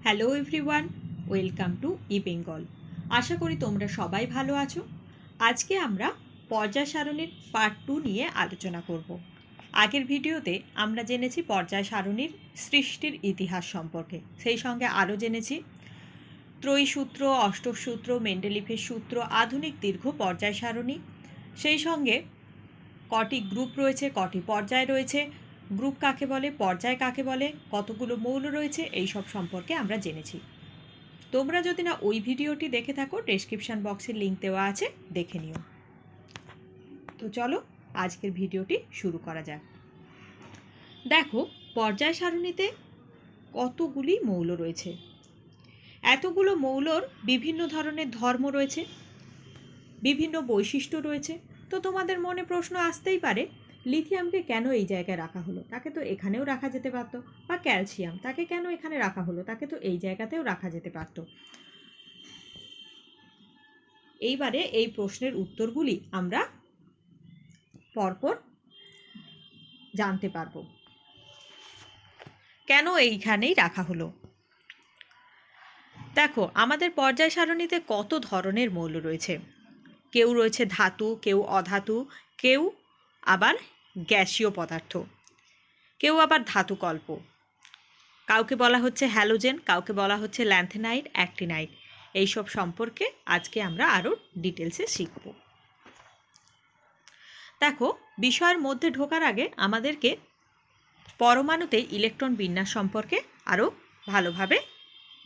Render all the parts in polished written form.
Hello everyone, welcome to eBengal. আশা করি তোমরা সবাই ভালো আছো। আজকে আমরা পর্যায় সারণীর পার্ট 2 নিয়ে আলোচনা করব। আগের ভিডিওতে আমরা জেনেছি পর্যায় সারণীর সৃষ্টির ইতিহাস সম্পর্কে, সেই সঙ্গে আরও জেনেছি ত্রয়ী সূত্র, অষ্টক সূত্র, মেন্ডেলিফের সূত্র, আধুনিক দীর্ঘ পর্যায় সারণী, সেই সঙ্গে কটি গ্রুপ রয়েছে, কটি পর্যায় রয়েছে, গ্রুপ কাকে বলে, পর্যায় কাকে বলে, কতগুলো মৌল রয়েছে, এই সব সম্পর্কে আমরা জেনেছি। তোমরা যদি না ওই ভিডিওটি দেখে থাকো, ডেসক্রিপশন বক্সে লিংক দেওয়া আছে, দেখে নিও। তো চলো আজকের ভিডিওটি শুরু করা যাক। দেখো, পর্যায় সারণীতে কতগুলি মৌল রয়েছে। এতগুলো মৌলর বিভিন্ন ধরনের ধর্ম রয়েছে, বিভিন্ন বৈশিষ্ট্য রয়েছে। তো তোমাদের মনে প্রশ্ন আসতেই পারে, লিথিয়ামকে কেন এই জায়গায় রাখা হলো, তাকে তো এখানেও রাখা যেতে পারত, বা ক্যালসিয়াম তাকে কেন এখানে রাখা হলো, তাকে তো এই জায়গাতেও রাখা যেতে পারত। এইবারে এই প্রশ্নের উত্তরগুলি আমরা পরপর জানতে পারব। কেন এইখানেই রাখা হলো? দেখো, আমাদের পর্যায় সারণীতে কত ধরনের মৌল রয়েছে। কেউ রয়েছে ধাতু, কেউ অধাতু, কেউ আবার গ্যাসীয় পদার্থ, কেউ আবার ধাতুকল্প। কাউকে বলা হচ্ছে হ্যালোজেন, কাউকে বলা হচ্ছে ল্যান্থেনাইট, অ্যাক্টিনাইট। এইসব সম্পর্কে আজকে আমরা আরও ডিটেলসে শিখব। দেখো, বিষয়ের মধ্যে ঢোকার আগে আমাদেরকে পরমাণুতে ইলেকট্রন বিন্যাস সম্পর্কে আরও ভালোভাবে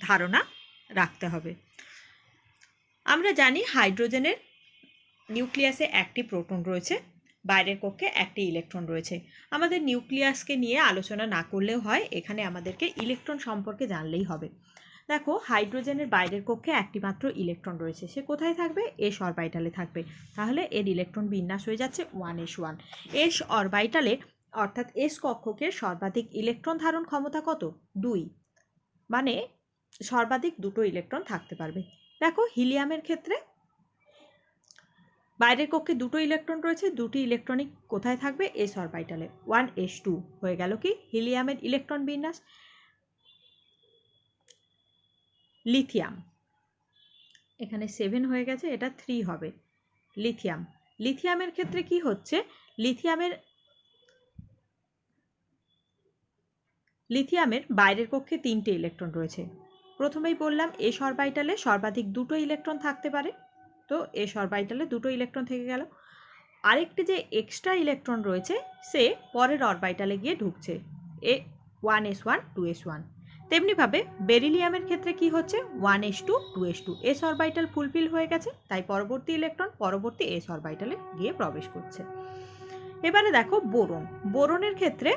ধারণা রাখতে হবে। আমরা জানি হাইড্রোজেনের নিউক্লিয়াসে একটি প্রোটন রয়েছে, বাইরের কক্ষে একটি ইলেকট্রন রয়েছে। আমাদের নিউক্লিয়াসকে নিয়ে আলোচনা না করলেও হয়, এখানে আমাদেরকে ইলেকট্রন সম্পর্কে জানলেই হবে। দেখো, হাইড্রোজেনের বাইরের কক্ষে একটি মাত্র ইলেকট্রন রয়েছে, সে কোথায় থাকবে? এস অরবিটালে থাকবে। তাহলে এর ইলেকট্রন বিন্যাস হয়ে যাচ্ছে 1s1। এস অরবিটালে অর্থাৎ এস কক্ষকে সর্বাধিক ইলেকট্রন ধারণ ক্ষমতা কত? 2, মানে সর্বাধিক দুটো ইলেকট্রন থাকতে পারবে। দেখো, হিলিয়ামের ক্ষেত্রে বাইরের কক্ষে দুটো ইলেকট্রন রয়েছে, দুটি ইলেকট্রনিক কোথায় থাকবে? এস অরবিটালে। 1s2 হয়ে গেল কি হিলিয়ামের ইলেকট্রন বিন্যাস। লিথিয়াম, এখানে 7 হয়ে গেছে, এটা 3 হবে। লিথিয়ামের ক্ষেত্রে কি হচ্ছে? লিথিয়ামের বাইরের কক্ষে 3টে ইলেকট্রন রয়েছে। প্রথমেই বললাম এস অরবিটালে সর্বাধিক দুটো ইলেকট্রন থাকতে পারে, তো এস অরবিটালে দুটো ইলেকট্রন থেকে গেল। আরেকটি যে এক্সট্রা ইলেকট্রন রয়েছে, সে পরের অরবিটালে গিয়ে ঢুকছে, 1s1 2s1। তেমনিভাবে বেরিলিয়ামের ক্ষেত্রে কি হচ্ছে? 1s2 2s2, S orbital fulfil হয়ে গেছে, তাই পরবর্তী ইলেকট্রন পরবর্তী এস অরবিটালে গিয়ে প্রবেশ করছে। এবারে দেখো বোরনের ক্ষেত্রে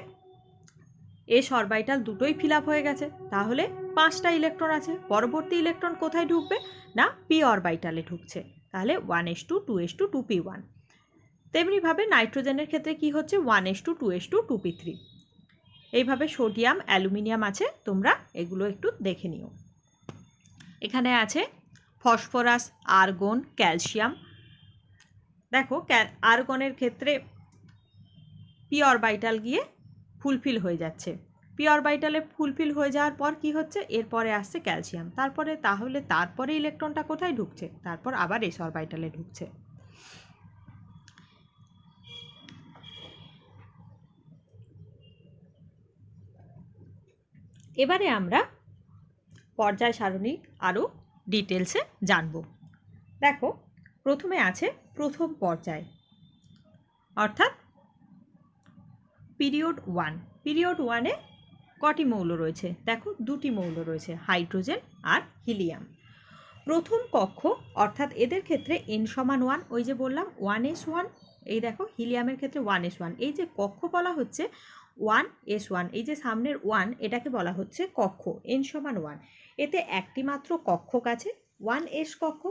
এস অরবিটাল দুটোই ফিল আপ হয়ে গেছে, তাহলে 5টা ইলেকট্রন আছে। পরবর্তী ইলেকট্রন কোথায় ঢুকবে? না, পি অরবিটালে ঢুকছে, তাহলে 1s2 2s2 2p1। তেমনিভাবে নাইট্রোজেনের ক্ষেত্রে কি হচ্ছে? 1s2 2s2 2p3। এইভাবে সোডিয়াম, অ্যালুমিনিয়াম আছে, তোমরা এগুলো একটু দেখে নিও। এখানে আছে ফসফরাস, আর্গন, ক্যালসিয়াম। দেখো, আর্গনের ক্ষেত্রে পি অরবিটাল গিয়ে ফুলফিল হয়ে যাচ্ছে। পি অরবিটালে ফুলফিল হয়ে যাওয়ার পর কি হচ্ছে? এরপরে আসছে ক্যালসিয়াম। তারপরে ইলেকট্রনটা কোথায় ঢুকছে? তারপর আবার এস অরবিটালে ঢুকছে। এবারে আমরা পর্যায় সারণী আরও ডিটেলসে জানব। দেখো, প্রথমে আছে প্রথম পর্যায়, অর্থাৎ পিরিয়ড 1। পিরিয়ড 1-এ কটি মৌল রয়েছে? দেখো, দুটি মৌল রয়েছে, হাইড্রোজেন আর হিলিয়াম। প্রথম কক্ষ, অর্থাৎ এদের ক্ষেত্রে n=1, ওই যে বললাম 1s1। এই দেখো, হিলিয়ামের ক্ষেত্রে 1s1, এই যে কক্ষ বলা হচ্ছে 1s1, এই যে সামনের 1, এটাকে বলা হচ্ছে কক্ষ, n=1। এতে একটি মাত্র কক্ষক আছে, 1s কক্ষ,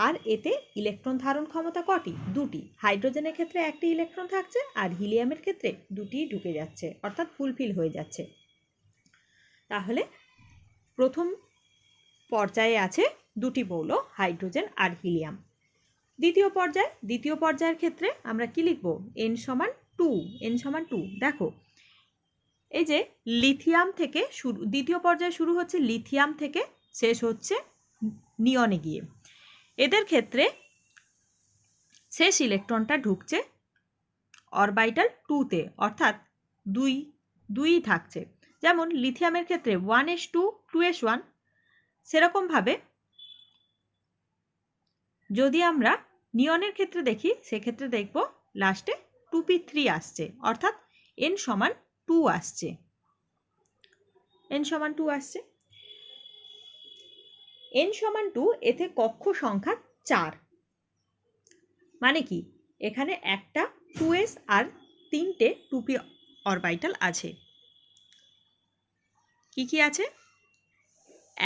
আর এতে ইলেকট্রন ধারণ ক্ষমতা কটি? 2টি। হাইড্রোজেনের ক্ষেত্রে একটি ইলেকট্রন থাকছে, আর হিলিয়ামের ক্ষেত্রে 2টিই ঢুকে যাচ্ছে, অর্থাৎ ফুলফিল হয়ে যাচ্ছে। তাহলে প্রথম পর্যায়ে আছে দুটি মৌল, হাইড্রোজেন আর হিলিয়াম। দ্বিতীয় পর্যায়ের ক্ষেত্রে আমরা কি লিখব? n=2। দেখো, এই যে লিথিয়াম থেকে শুরু, দ্বিতীয় পর্যায়ে শুরু হচ্ছে লিথিয়াম থেকে, শেষ হচ্ছে নিয়নে গিয়ে। এদের ক্ষেত্রে শেষ ইলেকট্রনটা ঢুকছে অরবিটাল 2-তে, অর্থাৎ দুই থাকছে। যেমন লিথিয়ামের ক্ষেত্রে 1s2 2s1, সেরকমভাবে যদি আমরা নিয়নের ক্ষেত্রে দেখি, সেক্ষেত্রে দেখব লাস্টে 2p3 আসছে, অর্থাৎ n সমান 2 আসছে, n সমান 2 আসছে। n সমান 2, এতে কক্ষ সংখ্যা 4, মানে কি এখানে একটা 2s আর 3টে 2p অরবিটাল আছে। কি কি আছে?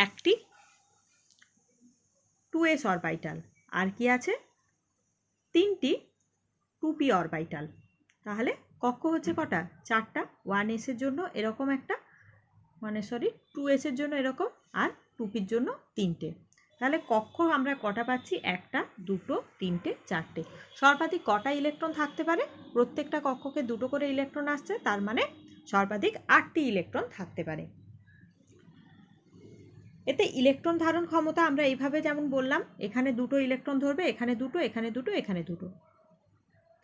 একটি 2s অরবিটাল, আর কি আছে? 3টি 2p অরবিটাল। তাহলে কক্ষ হচ্ছে কটা? 4টা। 1s এর জন্য এরকম একটা, 2s এর জন্য এরকম, আর 2pর জন্য 3টে। তাহলে কক্ষ আমরা কটা পাচ্ছি? 1টা, 2টো, 3টে, 4টে। সর্বাধিক কটা ইলেকট্রন থাকতে পারে? প্রত্যেকটা কক্ষকে 2টো করে ইলেকট্রন আসছে, তার মানে সর্বাধিক 8টি ইলেকট্রন থাকতে পারে। এতে ইলেকট্রন ধারণ ক্ষমতা আমরা এইভাবে যেমন বললাম, এখানে 2টো ইলেকট্রন ধরবে, এখানে 2টো, এখানে 2টো, এখানে 2টো,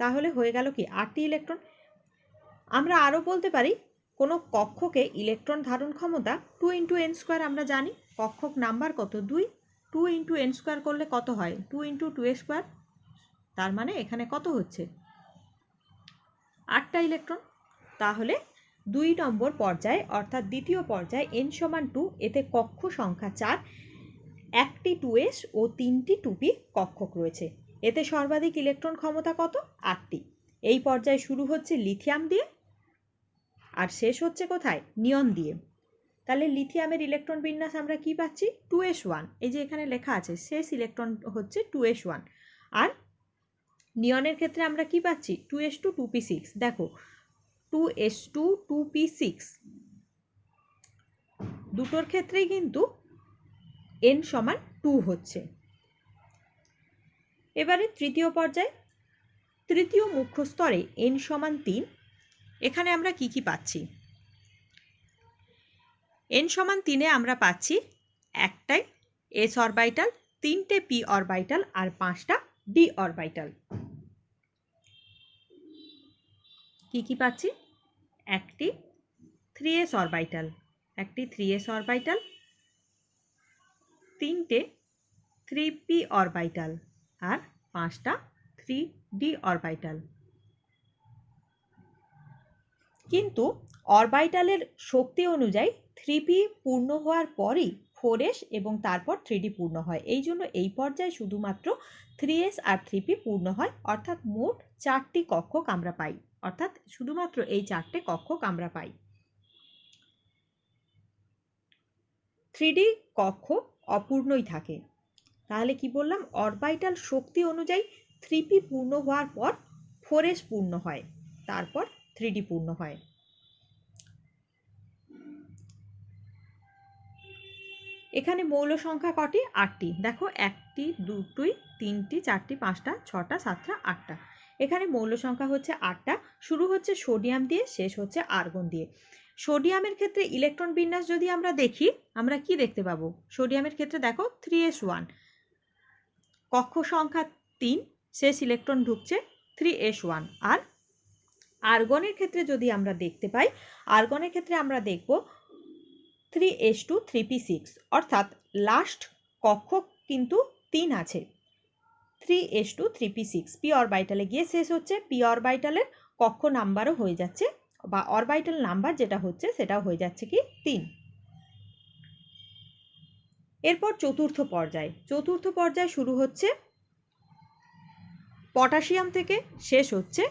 তাহলে হয়ে গেল কি 8টি ইলেকট্রন। আমরা আরও বলতে পারি, কোনো কক্ষকে ইলেকট্রন ধারণ ক্ষমতা 2 × n², আমরা জানি কক্ষক নাম্বার কত? 2। 2 × n² করলে কত হয়? 2 × 2a², তার মানে এখানে কত হচ্ছে? 8টা ইলেকট্রন। তাহলে 2 নম্বর পর্যায়ে, অর্থাৎ দ্বিতীয় পর্যায়ে n সমান 2, এতে কক্ষ সংখ্যা 4, একটি 2s ও 3টি 2p কক্ষক রয়েছে। এতে সর্বাধিক ইলেকট্রন ক্ষমতা কত? 8টি। এই পর্যায়ে শুরু হচ্ছে লিথিয়াম দিয়ে, আর শেষ হচ্ছে কোথায়? নিয়ন দিয়ে। তাহলে লিথিয়ামের ইলেকট্রন বিন্যাস আমরা কি পাচ্ছি? 2s1, এই যে এখানে লেখা আছে, শেষ ইলেকট্রন হচ্ছে 2s1। আর নিয়নের ক্ষেত্রে আমরা কি পাচ্ছি? 2s2 2p6। দেখো 2s2 2p6, দুটোর ক্ষেত্রেই কিন্তু n সমান 2 হচ্ছে। এবারে তৃতীয় পর্যায়ে, তৃতীয় মুখ্য স্তরে n সমান 3, এখানে আমরা কি কি পাচ্ছি? n সমান 3-এ আমরা পাচ্ছি একটাই s অরবিটাল, 3টে p অরবিটাল, আর 5টা d অরবিটাল। কি কি পাচ্ছি? একটি 3s অরবিটাল, একটি 3s অরবিটাল, 3টে 3p অরবিটাল, আর 5টা 3d অরবিটাল। কিন্তু অরবিটালের শক্তি অনুযায়ী 3p পূর্ণ হওয়ার পরই 4s এবং তারপর 3d পূর্ণ হয়। এই জন্য এই পর্যায়ে শুধুমাত্র 3s আর 3p পূর্ণ হয়, অর্থাৎ মোট 4টি কক্ষক আমরা পাই, অর্থাৎ শুধুমাত্র এই 4টে কক্ষক আমরা পাই। 3d কক্ষক অপূর্ণই থাকে। তাহলে কি বললাম? অরবিটাল শক্তি অনুযায়ী 3p পূর্ণ হওয়ার পর 4s পূর্ণ হয়, তারপর 3d পূর্ণ হয়। এখানে মৌল সংখ্যা কটি? 8টি। দেখো 1টি 2টি 3টি 4টি 5টা 6টা 7টা 8টা। এখানে মৌল সংখ্যা হচ্ছে 8টা। শুরু হচ্ছে সোডিয়াম দিয়ে, শেষ হচ্ছে আর্গন দিয়ে। সোডিয়ামের ক্ষেত্রে ইলেকট্রন বিন্যাস যদি আমরা দেখি, আমরা কি দেখতে পাবো? সোডিয়ামের ক্ষেত্রে দেখো 3s1, কক্ষ সংখ্যা 3, শেষ ইলেকট্রন ঢুকছে 3s1। আর আর্গনের ক্ষেত্রে যদি আমরা দেখতে পাই, আর্গনের ক্ষেত্রে আমরা দেখব 3s2 3p6, অর্থাৎ লাস্ট কক্ষক কিন্তু 3 আছে, 3s2 3p6 p অরবিটালে গিয়ে শেষ হচ্ছে। p অরবিটালের কক্ষ নাম্বারও হয়ে যাচ্ছে, বা অরবিটাল নাম্বার যেটা হচ্ছে সেটাও হয়ে যাচ্ছে কি 3। এরপর চতুর্থ পর্যায়, চতুর্থ পর্যায় শুরু হচ্ছে পটাশিয়াম থেকে, শেষ হচ্ছে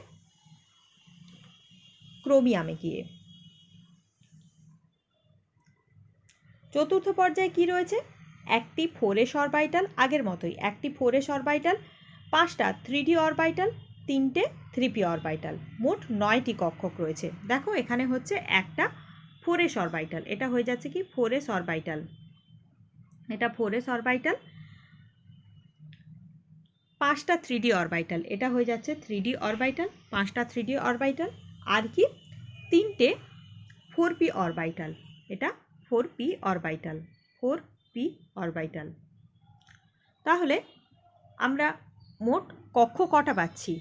ক্রোমিয়ামে গিয়ে। চতুর্থ পর্যায়ে কি রয়েছে? একটি 4s অরবিটাল, আগের মতোই একটি 4s অরবিটাল, 5টা 3d অরবিটাল, 3টে 3p অরবিটাল, মোট 9টি কক্ষক রয়েছে। দেখো এখানে হচ্ছে একটা 4s অরবিটাল, এটা হয়ে যাচ্ছে কি 4s অরবিটাল, এটা 4s অরবিটাল, 5টা 3d অরবিটাল, এটা হয়ে যাচ্ছে 3d অরবিটাল, 5টা 3d অরবিটাল, আর কি 3টে 4p অরবিটাল, এটা 4p অরবিটাল, 4p অরবিটাল। তাহলে আমরা মোট কক্ষ কটা পাচ্ছি?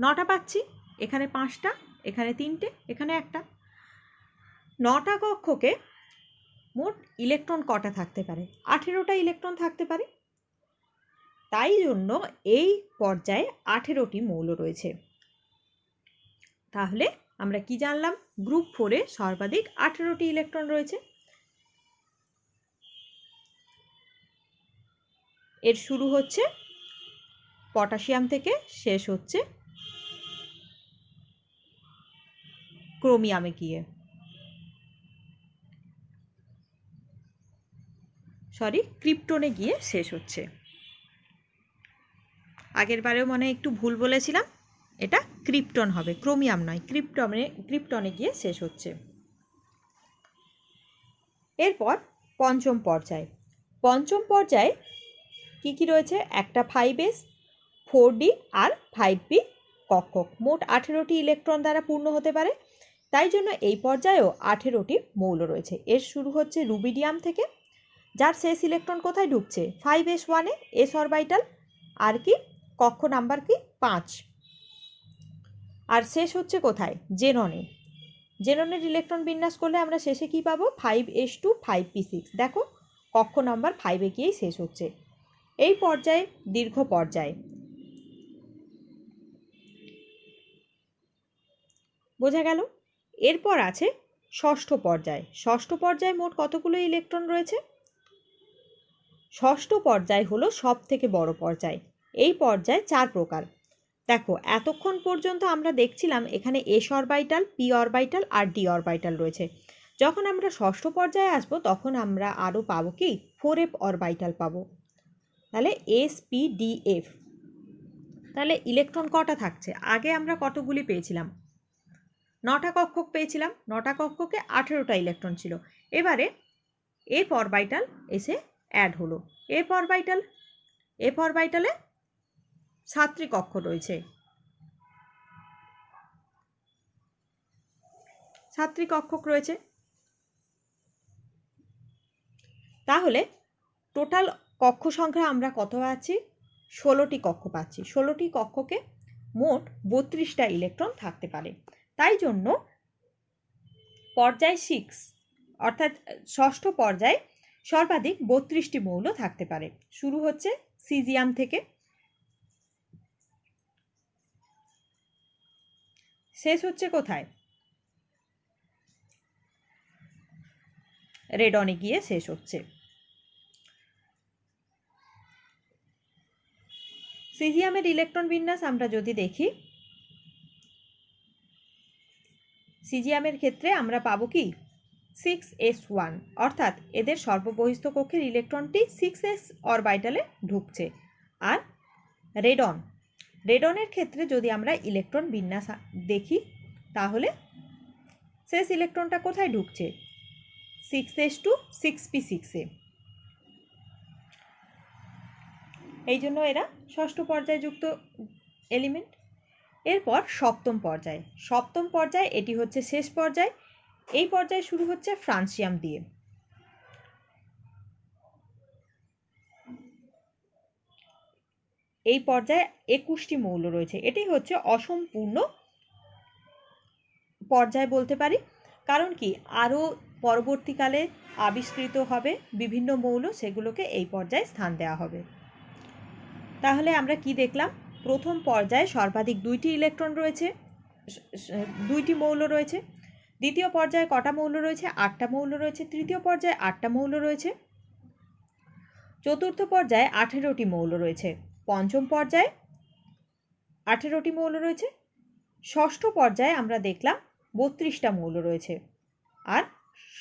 9টা পাচ্ছি। এখানে 5টা, এখানে 3টে, এখানে একটা। 9টা কক্ষকে মোট ইলেকট্রন কটা থাকতে পারে? 18টা ইলেকট্রন থাকতে পারে। তাই জন্য এই পর্যায়ে 18টি মৌল রয়েছে। তাহলে আমরা কি জানলাম? গ্রুপ 4-এ সর্বাধিক 18টি ইলেকট্রন রয়েছে। এর শুরু হচ্ছে পটাশিয়াম থেকে, শেষ হচ্ছে ক্রোমিয়ামে গিয়ে, ক্রিপ্টনে গিয়ে শেষ হচ্ছে। আগের বারেও মনে একটু ভুল বলেছিলাম, এটা ক্রিপ্টন হবে, ক্রোমিয়াম নয়, ক্রিপ্টনে গিয়ে শেষ হচ্ছে। এরপর পঞ্চম পর্যায়। পঞ্চম পর্যায়ে কি রয়েছে? একটা 5s, 4d আর 5p কক্ষক। মোট 18টি ইলেকট্রন দ্বারা পূর্ণ হতে পারে। তাই জন্য এই পর্যায়েও 18টি মৌল রয়েছে। এর শুরু হচ্ছে রুবিডিয়াম থেকে, যার শেষ ইলেকট্রন কোথায় ঢুকছে? 5s1-এ, এস অরবিটাল। আর কি কক্ষ নাম্বার কি? 5। আর শেষ হচ্ছে কোথায়? জেননে। জেননের ইলেকট্রন বিন্যাস করলে আমরা শেষে কি পাবো? 5s2, 5p6। দেখো কক্ষ নাম্বার 5-এ গিয়েই শেষ হচ্ছে। এই পর্যায়ে দীর্ঘ পর্যায় বোঝা গেল। এরপর আছে ষষ্ঠ পর্যায়। ষষ্ঠ পর্যায়ে মোট কতগুলো ইলেকট্রন রয়েছে? ষষ্ঠ পর্যায় হলো সব থেকে বড় পর্যায়। এই পর্যায় 4 প্রকার। দেখো এতক্ষণ পর্যন্ত আমরা দেখছিলাম এখানে এস অরবিটাল, পি অরবিটাল আর ডি অরবিটাল রয়েছে। যখন আমরা ষষ্ঠ পর্যায়ে আসবো তখন আমরা আরও পাবো কি? 4f অরবিটাল পাবো। তাহলে এস, পি, ডি, এফ। তাহলে ইলেকট্রন কটা থাকছে? আগে আমরা কতগুলি পেয়েছিলাম? 9টা কক্ষক পেয়েছিলাম। 9টা কক্ষকে 18টা ইলেকট্রন ছিল। এবারে এফ অরবিটাল এসে অ্যাড হলো। এফ অরবিটালে 7টি কক্ষ রয়েছে। 7টি কক্ষক রয়েছে। তাহলে টোটাল কক্ষ সংখ্যা আমরা কত পাচ্ছি? 16টি কক্ষ পাচ্ছি। 16টি কক্ষকে মোট 32টা ইলেকট্রন থাকতে পারে। তাই জন্য পর্যায় 6 অর্থাৎ ষষ্ঠ পর্যায়ে সর্বাধিক 32টি মৌল থাকতে পারে। শুরু হচ্ছে সিজিয়াম থেকে, শেষ হচ্ছে কোথায়? রেডনে গিয়ে শেষ হচ্ছে। সিজিয়ামের ইলেকট্রন বিন্যাস আমরা যদি দেখি, সিজিয়ামের ক্ষেত্রে আমরা পাবো কি? 6s1, অর্থাৎ এদের সর্ববহিস্থ কক্ষের ইলেকট্রনটি 6s অরবিটালে ঢুকছে। আর রেডনের ক্ষেত্রে যদি আমরা ইলেকট্রন বিন্যাস দেখি তাহলে শেষ ইলেকট্রনটা কোথায় ঢুকছে? 6s2, 6p6-এ। এই জন্য এরা ষষ্ঠ পর্যায়যুক্ত এলিমেন্ট। এরপর সপ্তম পর্যায়। সপ্তম পর্যায় এটি হচ্ছে শেষ পর্যায়। এই পর্যায়ে শুরু হচ্ছে ফ্রান্সিয়াম দিয়ে। এই পর্যায়ে 21টি মৌল রয়েছে। এটি হচ্ছে অসম্পূর্ণ পর্যায় বলতে পারি। কারণ কি? আরও পরবর্তীকালে আবিষ্কৃত হবে বিভিন্ন মৌল, সেগুলোকে এই পর্যায়ে স্থান দেওয়া হবে। তাহলে আমরা কি দেখলাম? প্রথম পর্যায়ে সর্বাধিক 2টি ইলেকট্রন রয়েছে, 2টি মৌল রয়েছে। দ্বিতীয় পর্যায়ে কটা মৌল রয়েছে? 8টা মৌল রয়েছে। তৃতীয় পর্যায়ে 8টা মৌল রয়েছে। চতুর্থ পর্যায়ে 18টি মৌল রয়েছে। পঞ্চম পর্যায়ে 18টি মৌল রয়েছে। ষষ্ঠ পর্যায়ে আমরা দেখলাম 32টা মৌল রয়েছে। আর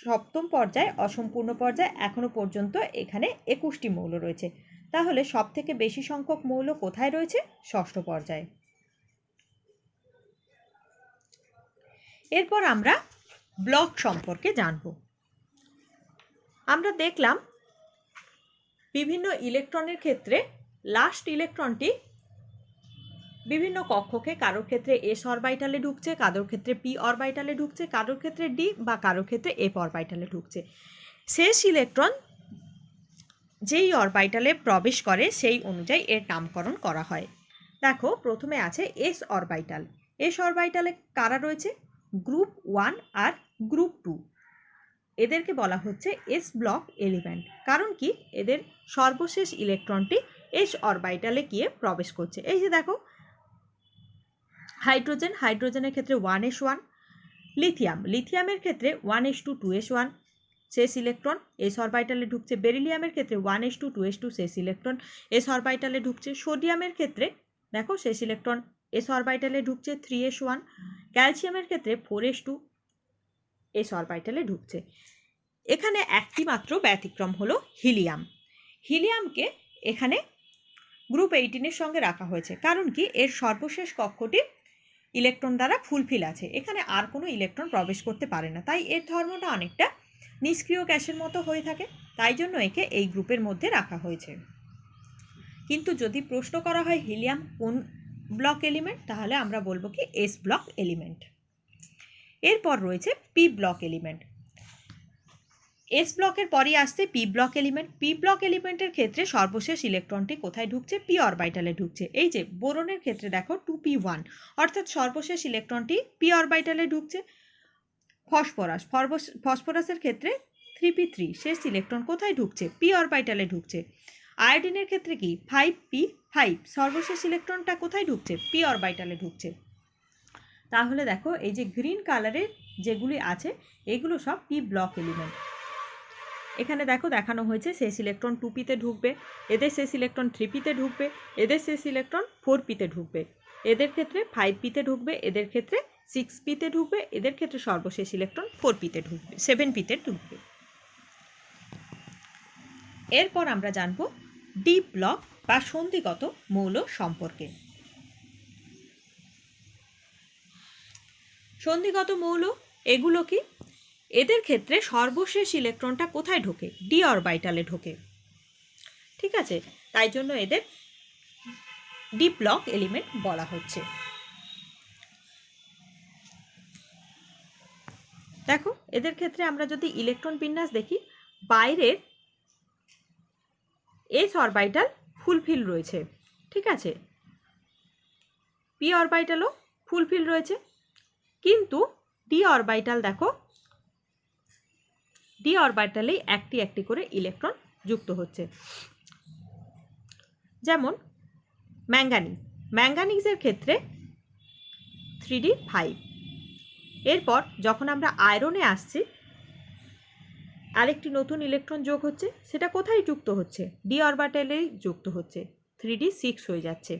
সপ্তম পর্যায়ে অসম্পূর্ণ পর্যায়ে এখনো পর্যন্ত এখানে 21টি মৌল রয়েছে। তাহলে সব থেকে বেশি সংখ্যক মৌল কোথায় রয়েছে? ষষ্ঠ পর্যায়ে। এরপর আমরা ব্লক সম্পর্কে জানব। আমরা দেখলাম বিভিন্ন ইলেকট্রনের ক্ষেত্রে লাস্ট ইলেকট্রনটি বিভিন্ন কক্ষকে কারোর ক্ষেত্রে এস অরবাইটালে ঢুকছে, কারোর ক্ষেত্রে পি অরবাইটালে ঢুকছে, কারোর ক্ষেত্রে ডি বা কারোর ক্ষেত্রে এফ অরবাইটালে ঢুকছে। শেষ ইলেকট্রন যেই অরবাইটালে প্রবেশ করে সেই অনুযায়ী এর নামকরণ করা হয়। দেখো প্রথমে আছে এস অরবাইটাল। এস অরবাইটালে কারা রয়েছে? গ্রুপ 1 আর গ্রুপ 2। এদেরকে বলা হচ্ছে এস ব্লক এলিমেন্ট। কারণ কি? এদের সর্বশেষ ইলেকট্রনটি এস অরবাইটালে গিয়ে প্রবেশ করছে। এই যে দেখো হাইড্রোজেন, হাইড্রোজেনের ক্ষেত্রে 1s1, লিথিয়াম, লিথিয়ামের ক্ষেত্রে 1s2 2s1 শেষ ইলেকট্রন এস অরবাইটালে ঢুকছে। বেরিলিয়ামের ক্ষেত্রে 1s2 2s2 শেষ ইলেকট্রন এস অরবাইটালে ঢুকছে। সোডিয়ামের ক্ষেত্রে দেখো শেষ ইলেকট্রন এস অরবাইটালে ঢুকছে 3s1। ক্যালসিয়ামের ক্ষেত্রে 4s2 এস অরবাইটালে ঢুকছে। এখানে একটি মাত্র ব্যতিক্রম হলো হিলিয়াম। হিলিয়ামকে এখানে গ্রুপ 18-এর সঙ্গে রাখা হয়েছে। কারণ কি? এর সর্বশেষ কক্ষটি ইলেকট্রন দ্বারা ফুলফিল আছে, এখানে আর কোনো ইলেকট্রন প্রবেশ করতে পারে না, তাই এর ধর্মটা অনেকটা নিষ্ক্রিয় গ্যাসের মতো হয়ে থাকে, তাই জন্য একে এই গ্রুপের মধ্যে রাখা হয়েছে। কিন্তু যদি প্রশ্ন করা হয় হিলিয়াম কোন ব্লক এলিমেন্ট, তাহলে আমরা বলবো কি এস ব্লক এলিমেন্ট। এরপর রয়েছে পি ব্লক এলিমেন্ট। এস ব্লকের পরই আসছে P block element. P block এলিমেন্টের ক্ষেত্রে সর্বশেষ ইলেকট্রনটি কোথায় ঢুকছে? পি অরবাইটালে ঢুকছে। এই যে বোরনের ক্ষেত্রে দেখো 2p1, অর্থাৎ সর্বশেষ ইলেকট্রনটি পি অরবাইটালে ঢুকছে। ফসফরাসের ক্ষেত্রে 3p3, শেষ ইলেকট্রন কোথায় ঢুকছে? পি অরবাইটালে ঢুকছে। আয়োডিনের ক্ষেত্রে কি 5p5, সর্বশেষ ইলেকট্রনটা কোথায় ঢুকছে? পি অরবাইটালে ঢুকছে। তাহলে দেখো এই যে গ্রিন কালারের যেগুলি আছে এগুলো সব পি ব্লক এলিমেন্ট। এখানে দেখো দেখানো হয়েছে শেষ ইলেকট্রন 2pতে ঢুকবে, এদের শেষ ইলেকট্রন 3pতে ঢুকবে, এদের শেষ ইলেকট্রন 4pতে ঢুকবে, এদের ক্ষেত্রে 5pতে ঢুকবে, এদের ক্ষেত্রে 6pতে ঢুকবে, এদের ক্ষেত্রে সর্বশেষ ইলেকট্রন 4pতে ঢুকবে, 7pতে ঢুকবে। এরপর আমরা জানব ডি ব্লক বা সন্ধিগত মৌল সম্পর্কে। সন্ধিগত মৌল এগুলো কি? এদের ক্ষেত্রে সর্বশেষ ইলেকট্রনটা কোথায় ঢোকে? ডি অরবাইটালে ঢোকে। ঠিক আছে, তাই জন্য এদের ডি ব্লক এলিমেন্ট বলা হচ্ছে। দেখো এদের ক্ষেত্রে আমরা যদি ইলেকট্রন বিন্যাস দেখি, বাইরের এস অরবাইটাল ফুলফিল রয়েছে। ঠিক আছে, পি অরবাইটালও ফুলফিল রয়েছে, কিন্তু ডি অরবাইটাল দেখো ডি অরবাইটালেই একটি একটি করে ইলেকট্রন যুক্ত হচ্ছে। যেমন ম্যাঙ্গানিজ, ম্যাঙ্গানিজের ক্ষেত্রে 3d5। এরপর যখন আমরা আয়রনে আসছি আরেকটি নতুন ইলেকট্রন যোগ হচ্ছে, সেটা কোথায় যুক্ত হচ্ছে? ডি অরবিটালেই যুক্ত হচ্ছে, 3d6 হয়ে যাচ্ছে।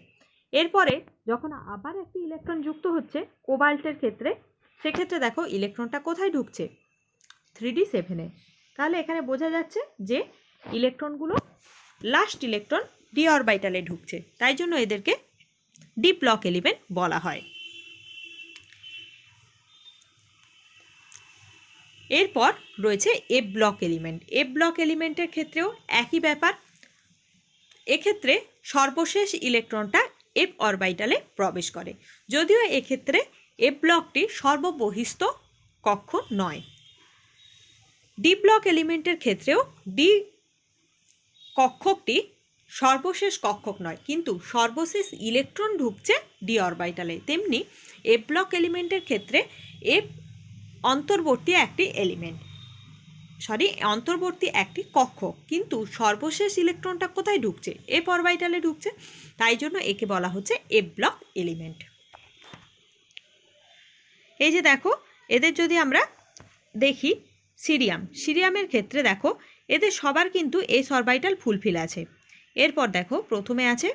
এরপরে যখন আবার একটি ইলেকট্রন যুক্ত হচ্ছে কোবাল্টের ক্ষেত্রে, সেক্ষেত্রে দেখো ইলেকট্রনটা কোথায় ঢুকছে? 3d7-এ। তাহলে এখানে বোঝা যাচ্ছে যে ইলেকট্রনগুলো লাস্ট ইলেকট্রন ডি অরবিটালে ঢুকছে, তাই জন্য এদেরকে ডি ব্লক এলিমেন্ট বলা হয়। এরপর রয়েছে F block element. F block এলিমেন্টের ক্ষেত্রেও একই ব্যাপার। এক্ষেত্রে সর্বশেষ ইলেকট্রনটা এফ অরবিটালে প্রবেশ করে, যদিও এক্ষেত্রে এফ ব্লকটি সর্ববহিস্থ কক্ষ নয়। ডি ব্লক এলিমেন্টের ক্ষেত্রেও ডি কক্ষকটি সর্বশেষ কক্ষক নয়, কিন্তু সর্বশেষ ইলেকট্রন ঢুকছে ডি অরবিটালে। তেমনি এফ ব্লক এলিমেন্টের ক্ষেত্রে এফ অন্তর্বর্তী একটি এলিমেন্ট, অন্তর্বর্তী একটি কক্ষক, কিন্তু সর্বশেষ ইলেকট্রনটা কোথায় ঢুকছে? এফ অরবিটালে ঢুকছে, তাই জন্য একে বলা হচ্ছে এফ ব্লক এলিমেন্ট। এই যে দেখো এদের যদি আমরা দেখি সিরিয়াম, সিরিয়ামের ক্ষেত্রে দেখো এদের সবার কিন্তু এস অরবিটাল ফুলফিল আছে। এরপর দেখো প্রথমে আছে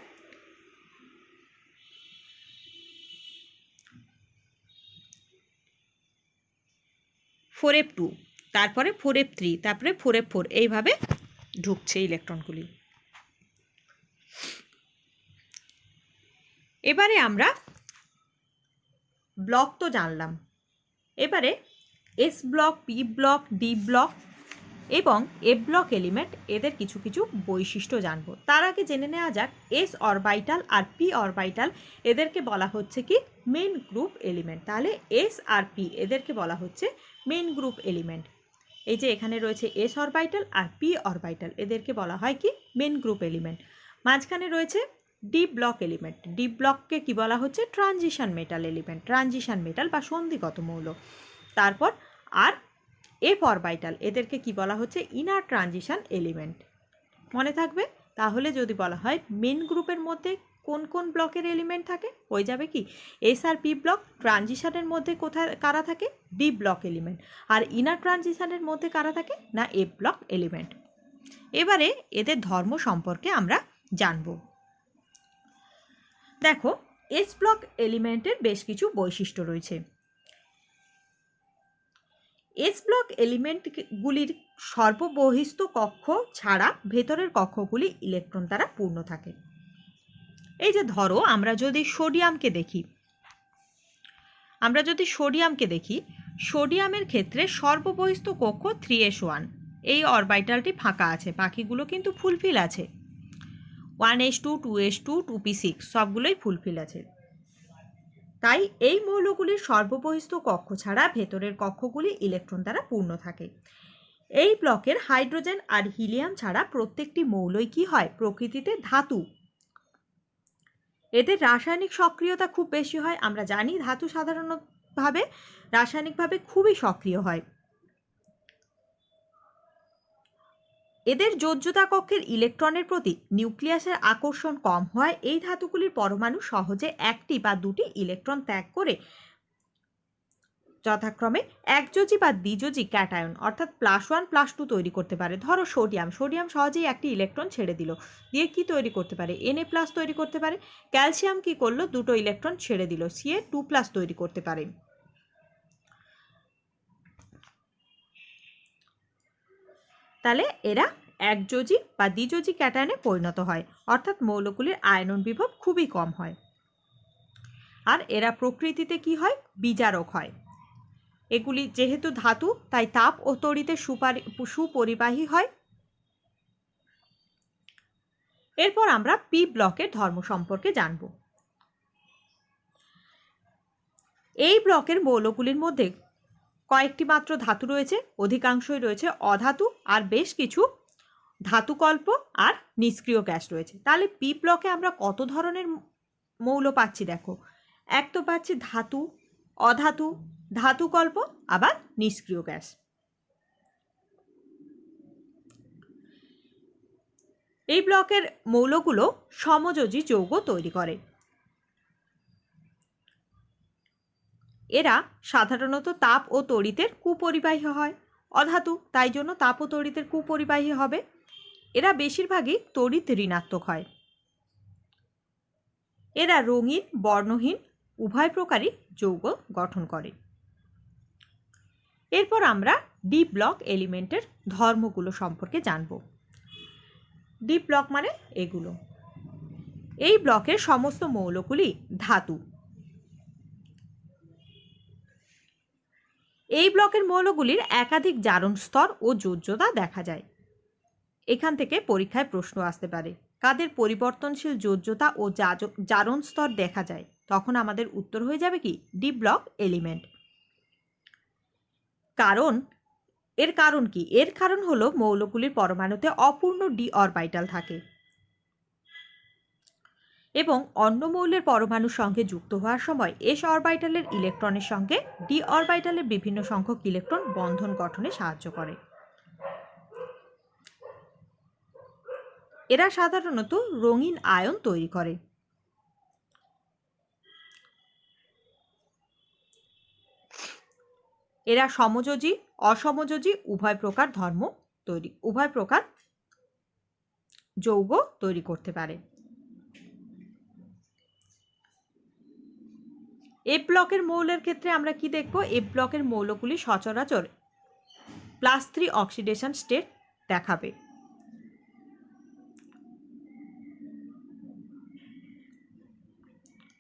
ফোর এফ টু, তারপরে 4f3, তারপরে 4f4, এইভাবে ঢুকছে ইলেকট্রনগুলি। এবারে আমরা ব্লক তো জানলাম, এবারে S block, P block, D block এবং এফ ব্লক এলিমেন্ট এদের কিছু কিছু বৈশিষ্ট্য জানবো। তার আগে জেনে নেওয়া যাক এস অরবাইটাল আর পি অরবাইটাল এদেরকে বলা হচ্ছে কি মেন গ্রুপ এলিমেন্ট। তাহলে এস আর পি এদেরকে বলা হচ্ছে মেন গ্রুপ এলিমেন্ট। এই যে এখানে রয়েছে এস অরবাইটাল আর পি অরবাইটাল এদেরকে বলা হয় কি মেন গ্রুপ এলিমেন্ট। মাঝখানে রয়েছে ডি ব্লক এলিমেন্ট। ডি ব্লককে কি বলা হচ্ছে transition metal element, transition metal বা সন্ধিগত মৌল। তারপর আর এফ অরবাইটাল এদেরকে কি বলা হচ্ছে ইনার ট্রানজিশন এলিমেন্ট। মনে থাকবে? তাহলে যদি বলা হয় মেন গ্রুপের মধ্যে কোন কোন ব্লকের এলিমেন্ট থাকে, হয়ে যাবে কি এস আর পি ব্লক। ট্রানজিশনের মধ্যে কোথায় কারা থাকে? D block element. আর ইনার ট্রানজিশনের মধ্যে কারা থাকে? না এফ ব্লক এলিমেন্ট। এবারে এদের ধর্ম সম্পর্কে আমরা জানব। দেখো এস ব্লক এলিমেন্টের বেশ কিছু বৈশিষ্ট্য রয়েছে। এস ব্লক এলিমেন্টগুলির সর্ববহিস্থ কক্ষ ছাড়া ভেতরের কক্ষগুলি ইলেকট্রন দ্বারা পূর্ণ থাকে। এই যে ধরো আমরা যদি সোডিয়ামকে দেখি, সোডিয়ামের ক্ষেত্রে সর্ববহিস্থ কক্ষ 3s1। এই অরবাইটালটি ফাঁকা আছে, বাকিগুলো কিন্তু ফুলফিল আছে। 1s2, 2s2, 2p6 সবগুলোই ফুলফিল আছে। তাই এই মৌলগুলির সর্ববহিস্থ কক্ষ ছাড়া ভেতরের কক্ষগুলি ইলেকট্রন দ্বারা পূর্ণ থাকে। এই ব্লকের হাইড্রোজেন আর হিলিয়াম ছাড়া প্রত্যেকটি মৌলই কি হয়? প্রকৃতিতে ধাতু। এদের রাসায়নিক সক্রিয়তা খুব বেশি হয়। আমরা জানি ধাতু সাধারণভাবে রাসায়নিকভাবে খুবই সক্রিয় হয়। এদের যোজ্যতা কক্ষের ইলেকট্রনের প্রতি নিউক্লিয়াসের আকর্ষণ কম হয়। এই ধাতুগুলির পরমাণু সহজে একটি বা দুটি ইলেকট্রন ত্যাগ করে যথাক্রমে একযোজি বা দ্বিযোজি ক্যাটায়ন অর্থাৎ +1 +2 তৈরি করতে পারে। ধরো সোডিয়াম সহজেই একটি ইলেকট্রন ছেড়ে দিল, দিয়ে কি তৈরি করতে পারে? Na+ তৈরি করতে পারে। ক্যালসিয়াম কি করলো? দুটো ইলেকট্রন ছেড়ে দিল, Ca2+ তৈরি করতে পারে। তাহলে এরা একযোজি বা দ্বিযোজি ক্যাটায়নে পরিণত হয়, অর্থাৎ মৌলগুলির আয়নন বিভব খুবই কম হয়। আর এরা প্রকৃতিতে কি হয়? বিজারক হয়। এগুলি যেহেতু ধাতু তাই তাপ ও তড়িতে সুপরিবাহী হয়। এরপর আমরা পি ব্লকের ধর্ম সম্পর্কে জানব। এই ব্লকের মৌলগুলির মধ্যে কয়েকটি মাত্র ধাতু রয়েছে, অধিকাংশই রয়েছে অধাতু, আর বেশ কিছু ধাতুকল্প আর নিষ্ক্রিয় গ্যাস রয়েছে। তাহলে পি ব্লকে আমরা কত ধরনের মৌল পাচ্ছি? দেখো, এক তো পাচ্ছি ধাতু, অধাতু, ধাতুকল্প, আবার নিষ্ক্রিয় গ্যাস। এই ব্লকের মৌলগুলো সমযোজী যৌগ তৈরি করে। এরা সাধারণত তাপ ও তড়িতের কুপরিবাহী হয়। অধাতু, তাই জন্য তাপ ও তড়িতের কুপরিবাহী হবে। এরা বেশিরভাগই তড়িৎ ঋণাত্মক হয়। এরা রঙিন, বর্ণহীন উভয় প্রকারই যৌগ গঠন করে। এরপর আমরা ডি ব্লক এলিমেন্টের ধর্মগুলো সম্পর্কে জানব। ডি ব্লক মানে এগুলো। এই ব্লকের সমস্ত মৌলগুলি ধাতু। এই ব্লকের মৌলগুলির একাধিক জারণ স্তর ও যোজ্যতা দেখা যায়। এখান থেকে পরীক্ষায় প্রশ্ন আসতে পারে, কাদের পরিবর্তনশীল যোজ্যতা ও জারণ স্তর দেখা যায়? তখন আমাদের উত্তর হয়ে যাবে কি ডি ব্লক এলিমেন্ট। এর কারণ কি? এর কারণ হলো মৌলগুলির পরমাণুতে অপূর্ণ ডি অরবাইটাল থাকে এবং অন্য মৌলের পরমাণুর সঙ্গে যুক্ত হওয়ার সময় এস অরবাইটালের ইলেকট্রনের সঙ্গে ডি অরবাইটালের বিভিন্ন সংখ্যক ইলেকট্রন বন্ধন গঠনে সাহায্য করে। এরা সাধারণত রঙিন আয়ন তৈরি করে। এরা সমযোজী, অসমযোজী উভয় প্রকার যৌগ তৈরি করতে পারে। এফ ব্লকের মৌলের ক্ষেত্রে আমরা কি দেখব? এফ ব্লকের মৌলগুলি সচরাচর +3 অক্সিডেশন স্টেট দেখাবে।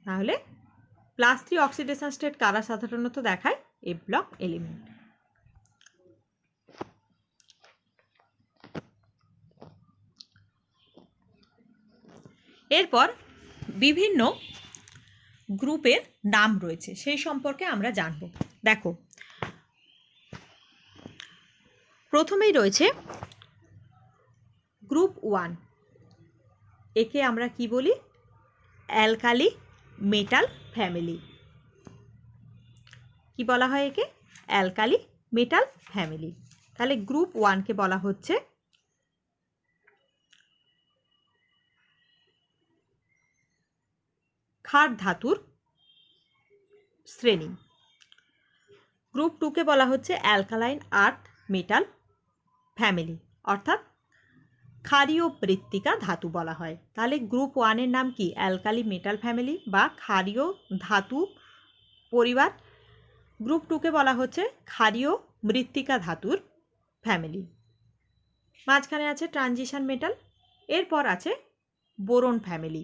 তাহলে +3 অক্সিডেশন স্টেট কারা সাধারণত দেখায়? F block element. এরপর বিভিন্ন গ্রুপের নাম রয়েছে, সেই সম্পর্কে আমরা জানব। দেখো, প্রথমেই রয়েছে গ্রুপ 1। একে আমরা কি বলি? Alkali metal family. কি বলা হয় একে? Alkali metal family. তাহলে গ্রুপ 1কে বলা হচ্ছে ক্ষার ধাতুর শ্রেণী। গ্রুপ 2কে বলা হচ্ছে অ্যালকালাইন আর্থ মেটাল ফ্যামিলি, অর্থাৎ ক্ষারীয় মৃত্তিকা ধাতু বলা হয়। তাহলে গ্রুপ 1-এর নাম কি? অ্যালকালি মেটাল ফ্যামিলি বা ক্ষারীয় ধাতু পরিবার। গ্রুপ 2কে বলা হচ্ছে ক্ষারীয় মৃত্তিকা ধাতুর ফ্যামিলি। মাঝখানে আছে ট্রানজিশন মেটাল। এরপর আছে বোরন ফ্যামিলি।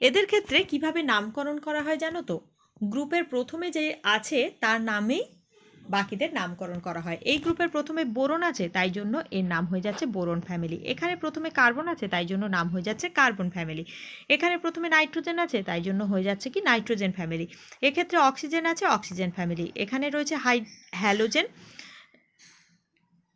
এদের ক্ষেত্রে কিভাবে নামকরণ করা হয় জানো তো? গ্রুপের প্রথমে যে আছে তার নামেই বাকিদের নামকরণ করা হয়। এই গ্রুপের প্রথমে বোরন আছে, তাই জন্য এর নাম হয়ে যাচ্ছে বোরন ফ্যামিলি। এখানে প্রথমে কার্বন আছে, তাই জন্য নাম হয়ে যাচ্ছে কার্বন ফ্যামিলি। এখানে প্রথমে নাইট্রোজেন আছে, তাই জন্য হয়ে যাচ্ছে কি? Nitrogen family. এক্ষেত্রে অক্সিজেন আছে, অক্সিজেন ফ্যামিলি। এখানে রয়েছে হ্যালোজেন,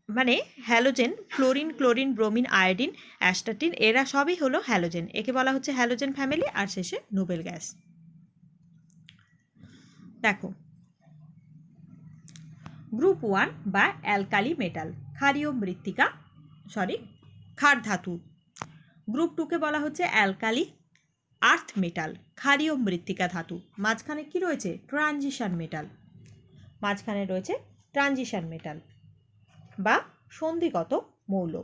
মানে halogen, fluorine, chlorine, bromine, iodine, astatine, এরা সবই হলো হ্যালোজেন। একে বলা হচ্ছে হ্যালোজেন ফ্যামিলি। আর শেষে নোবেল গ্যাস। দেখো, গ্রুপ 1 বা অ্যালকালি মেটাল, ক্ষারীয় মৃত্তিকা, ক্ষার ধাতু। গ্রুপ 2কে বলা হচ্ছে অ্যালকালি আর্থ মেটাল, ক্ষারীয় মৃত্তিকা ধাতু। মাঝখানে কি রয়েছে? Transition metal. মাঝখানে রয়েছে ট্রানজিশন মেটাল বা সন্ধিগত মৌল।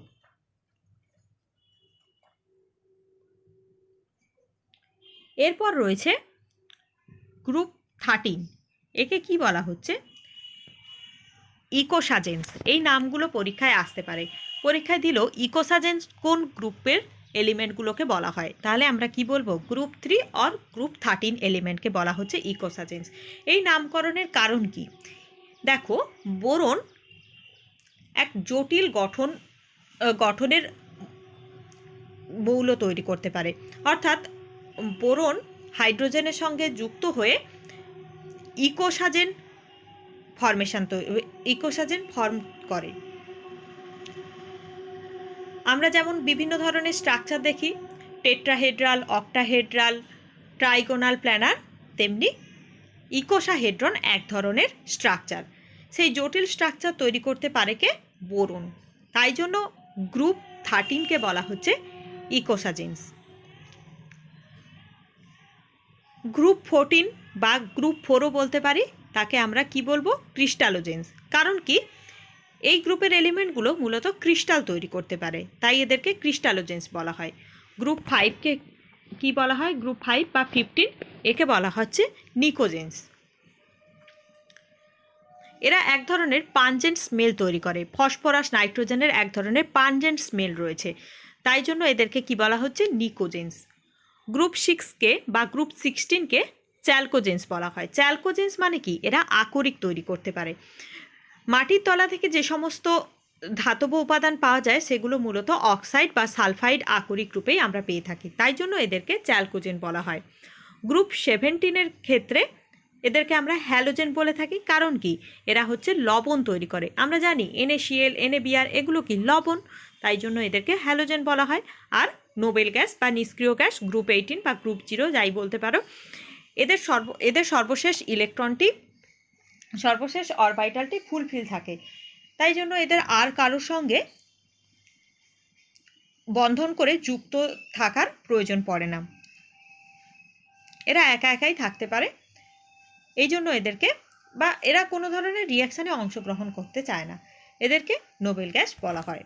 এরপর রয়েছে গ্রুপ 13। একে কি বলা হচ্ছে? ইকোসাজেন্স। এই নামগুলো পরীক্ষায় আসতে পারে। পরীক্ষায় দিলেও ইকোসাজেন্স কোন গ্রুপের এলিমেন্টগুলোকে বলা হয়? তাহলে আমরা কি বলবো? গ্রুপ 3 আর গ্রুপ 13 এলিমেন্টকে বলা হচ্ছে ইকোসাজেন্স। এই নামকরণের কারণ কি? দেখো, বোরন এক জটিল গঠনের মৌল তৈরি করতে পারে, অর্থাৎ বোরন হাইড্রোজেনের সঙ্গে যুক্ত হয়ে ইকোসাজেন ফর্ম করে। আমরা যেমন বিভিন্ন ধরনের স্ট্রাকচার দেখি, টেট্রাহেড্রাল, অক্টাহেড্রাল, ট্রাইগোনাল, প্ল্যানার, তেমনি ইকোসাহেড্রন এক ধরনের স্ট্রাকচার। সেই জটিল স্ট্রাকচার তৈরি করতে পারে কে? বোরন। তাই জন্য গ্রুপ 13কে বলা হচ্ছে ইকোসাজেন্স। গ্রুপ 14 বা গ্রুপ 4ও বলতে পারি, তাকে আমরা কি বলবো? ক্রিস্টালোজেন্স। কারণ কি? এই গ্রুপের এলিমেন্টগুলো মূলত ক্রিস্টাল তৈরি করতে পারে, তাই এদেরকে ক্রিস্টালোজেন্স বলা হয়। গ্রুপ 5কে কি বলা হয়? গ্রুপ 5 বা 15, একে বলা হচ্ছে নিকোজেন্স। এরা এক ধরনের পাঞ্জেন্ট স্মেল তৈরি করে। ফসফরাস, নাইট্রোজেনের এক ধরনের পাঞ্জেন্ট স্মেল রয়েছে, তাই জন্য এদেরকে কি বলা হচ্ছে? নিকোজেন্স। গ্রুপ 6কে বা গ্রুপ 16কে চ্যালকোজেন্স বলা হয়। চ্যালকোজেন্স মানে কি? এরা আকরিক তৈরি করতে পারে। মাটির তলা থেকে যে সমস্ত ধাতব উপাদান পাওয়া যায় সেগুলো মূলত অক্সাইড বা সালফাইড আকরিক রূপেই আমরা পেয়ে থাকি, তাই জন্য এদেরকে চ্যালকোজেন বলা হয়। গ্রুপ 17-এর ক্ষেত্রে এদেরকে আমরা হ্যালোজেন বলে থাকি। কারণ কি? এরা হচ্ছে লবণ তৈরি করে। আমরা জানি NaCl, NaBr এগুলো কি? লবণ, তাই জন্য এদেরকে হ্যালোজেন বলা হয়। আর নোবেল গ্যাস বা নিষ্ক্রিয় গ্যাস গ্রুপ 18 বা গ্রুপ 0 যাই বলতে পারো, এদের সর্বশেষ অরবিটালটি ফুলফিল থাকে, তাই জন্য এদের আর কারোর সঙ্গে বন্ধন করে যুক্ত থাকার প্রয়োজন পড়ে না, এরা একা একাই থাকতে পারে। এই জন্য এদেরকে, বা এরা কোনো ধরনের রিয়াকশানে অংশগ্রহণ করতে চায় না, এদেরকে নোবেল গ্যাস বলা হয়।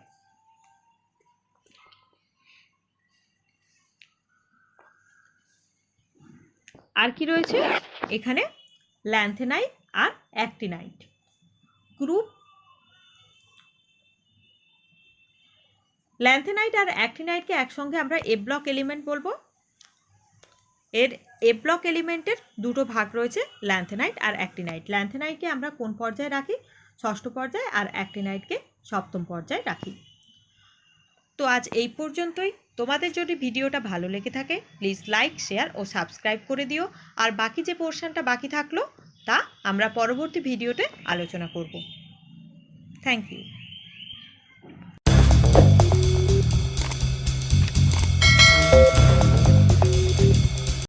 আর কি রয়েছে এখানে? ল্যান্থেনাইট আর অ্যাক্টিনাইট। গ্রুপ ল্যান্থেনাইট আর অ্যাক্টিনাইটকে একসঙ্গে আমরা এ ব্লক এলিমেন্ট বলবো। এর এ ব্লক এলিমেন্টের দুটো ভাগ রয়েছে, ল্যান্থেনাইট আর অ্যাক্টিনাইট। ল্যান্থেনাইটকে আমরা কোন পর্যায়ে রাখি? ষষ্ঠ পর্যায়ে। আর অ্যাক্টিনাইটকে সপ্তম পর্যায়ে রাখি। তো আজ এই পর্যন্তই। তোমাদের যদি ভিডিওটা ভালো লেগে থাকে প্লিজ লাইক, শেয়ার ও সাবস্ক্রাইব করে দিও। আর বাকি যে পোর্শনটা বাকি থাকলো তা আমরা পরবর্তী ভিডিওতে আলোচনা করব। Thank you.